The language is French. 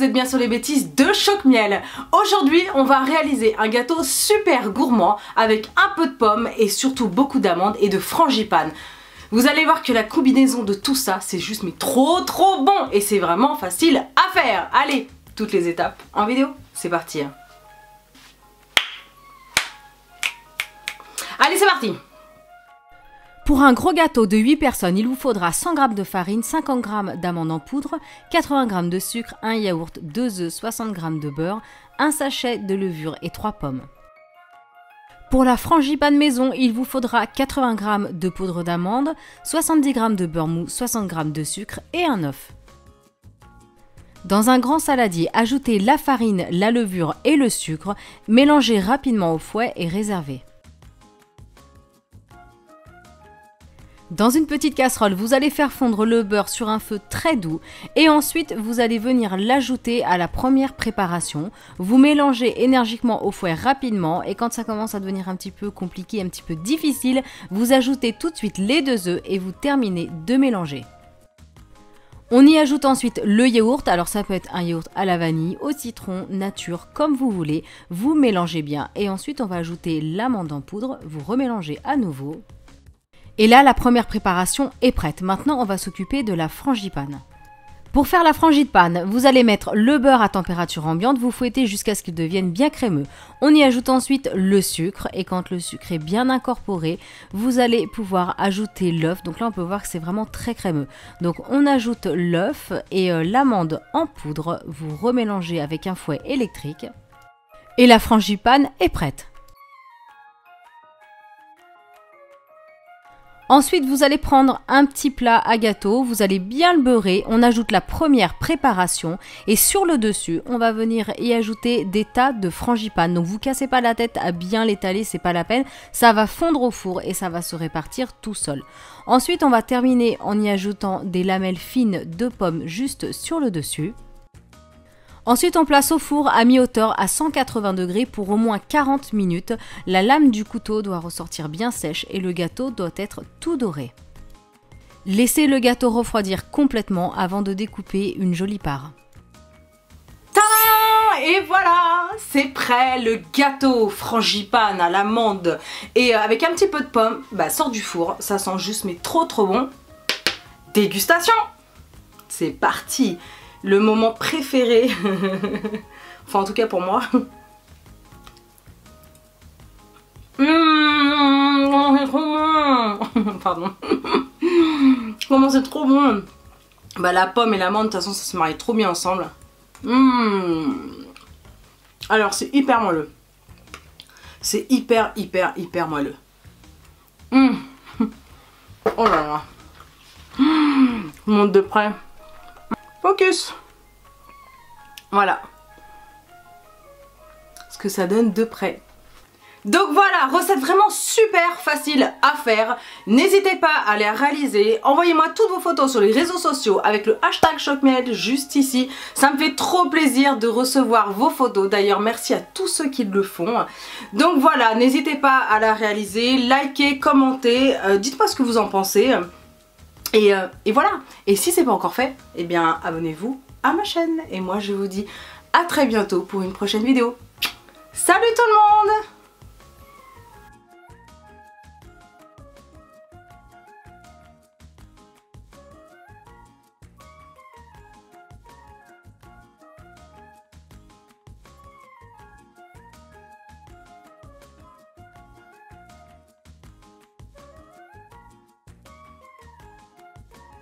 vous êtes bien sur les bêtises de Choc Miel. Aujourd'hui, on va réaliser un gâteau super gourmand avec un peu de pommes et surtout beaucoup d'amandes et de frangipane. Vous allez voir que la combinaison de tout ça, c'est juste mais trop bon et c'est vraiment facile à faire. Allez, toutes les étapes en vidéo, c'est parti. Allez, c'est parti. Pour un gros gâteau de 8 personnes, il vous faudra 100 g de farine, 50 g d'amandes en poudre, 80 g de sucre, un yaourt, 2 œufs, 60 g de beurre, un sachet de levure et 3 pommes. Pour la frangipane maison, il vous faudra 80 g de poudre d'amande, 70 g de beurre mou, 60 g de sucre et un œuf. Dans un grand saladier, ajoutez la farine, la levure et le sucre, mélangez rapidement au fouet et réservez. Dans une petite casserole, vous allez faire fondre le beurre sur un feu très doux et ensuite vous allez venir l'ajouter à la première préparation. Vous mélangez énergiquement au fouet rapidement et quand ça commence à devenir un petit peu compliqué, un petit peu difficile, vous ajoutez tout de suite les 2 œufs et vous terminez de mélanger. On y ajoute ensuite le yaourt, alors ça peut être un yaourt à la vanille, au citron, nature, comme vous voulez. Vous mélangez bien et ensuite on va ajouter l'amande en poudre, vous remélangez à nouveau. Et là, la première préparation est prête. Maintenant, on va s'occuper de la frangipane. Pour faire la frangipane, vous allez mettre le beurre à température ambiante, vous fouettez jusqu'à ce qu'il devienne bien crémeux. On y ajoute ensuite le sucre et quand le sucre est bien incorporé, vous allez pouvoir ajouter l'œuf. Donc là, on peut voir que c'est vraiment très crémeux. Donc on ajoute l'œuf et l'amande en poudre. Vous remélangez avec un fouet électrique. Et la frangipane est prête. Ensuite, vous allez prendre un petit plat à gâteau, vous allez bien le beurrer, on ajoute la première préparation et sur le dessus, on va venir y ajouter des tas de frangipane. Donc vous cassez pas la tête à bien l'étaler, c'est pas la peine, ça va fondre au four et ça va se répartir tout seul. Ensuite, on va terminer en y ajoutant des lamelles fines de pommes juste sur le dessus. Ensuite, on place au four à mi-hauteur à 180 degrés pour au moins 40 minutes. La lame du couteau doit ressortir bien sèche et le gâteau doit être tout doré. Laissez le gâteau refroidir complètement avant de découper une jolie part. Tadam! Et voilà, c'est prêt, le gâteau frangipane à l'amande et avec un petit peu de pomme, sort du four, ça sent juste mais trop bon. Dégustation! C'est parti! Le moment préféré, enfin en tout cas pour moi. C'est trop bon. Pardon. Comment c'est trop bon. La pomme et l'amande, de toute façon ça se marie trop bien ensemble. Alors c'est hyper moelleux. C'est hyper moelleux. Oh là là. Je monte de près. Focus. Voilà ce que ça donne de près. Donc voilà, recette vraiment super facile à faire. N'hésitez pas à les réaliser. Envoyez-moi toutes vos photos sur les réseaux sociaux avec le hashtag ChocMiel juste ici. Ça me fait trop plaisir de recevoir vos photos. D'ailleurs, merci à tous ceux qui le font. Donc voilà, n'hésitez pas à la réaliser. Likez, commentez. Dites-moi ce que vous en pensez. Et voilà, et si c'est pas encore fait, eh bien abonnez-vous à ma chaîne. Et moi je vous dis à très bientôt pour une prochaine vidéo. Salut tout le monde!